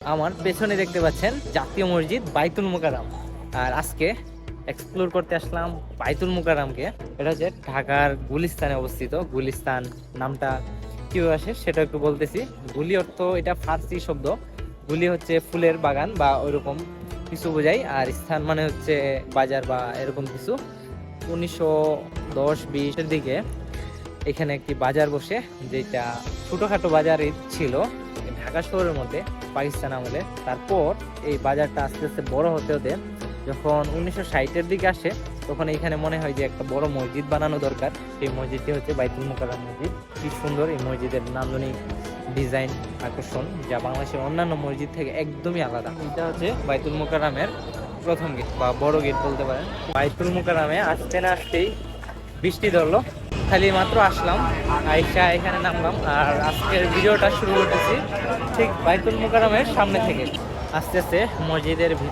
আমার পেছনে দেখতে পাচ্ছেন জাতীয় মসজিদ বাইতুল মোকাররম। আর আজকে এক্সপ্লোর করতে আসলাম বাইতুল মোকাররমকে। এটা হচ্ছে ঢাকার গুলিস্তানে অবস্থিত। গুলিস্তান নামটা কিভাবে আসে সেটা একটু বলতেছি। গুলি অর্থ এটা ফার্সি শব্দ। গুলি হচ্ছে ফুলের বাগান বা ওইরকম কিছু বোঝায়, আর স্থান মানে হচ্ছে বাজার বা এরকম কিছু। 1910-20-এর দিকে এখানে একটি বাজার বসে, যেটা ছোটখাটো বাজারই ছিল ঢাকা শহরের মধ্যে পাকিস্তান আমলে। তারপর এই বাজারটা আস্তে আস্তে বড় হতে হতে যখন 1960-এর দিকে আসে, তখন এখানে মনে হয় যে একটা বড় মসজিদ বানানো দরকার। সেই মসজিদটি হচ্ছে বাইতুল মোকাররম মসজিদ। কি সুন্দর এই মসজিদের নান্দনিক ডিজাইন, আকর্ষণ, যা বাংলাদেশের অন্যান্য মসজিদ থেকে একদমই আলাদা। এটা হচ্ছে বাইতুল মোকাররমের প্রথম গেট বা বড় গেট বলতে পারেন। বাইতুল মোকাররমে আসতে না আসতেই বৃষ্টি ধরলো। খালি মাত্র আসলাম, আইসা এখানে নামলাম, আর আজকের ভিডিওটা শুরু করতেছি ঠিক বাইতুল মোকাররমের সামনে থেকে। আস্তে আস্তে মসজিদের ভিতর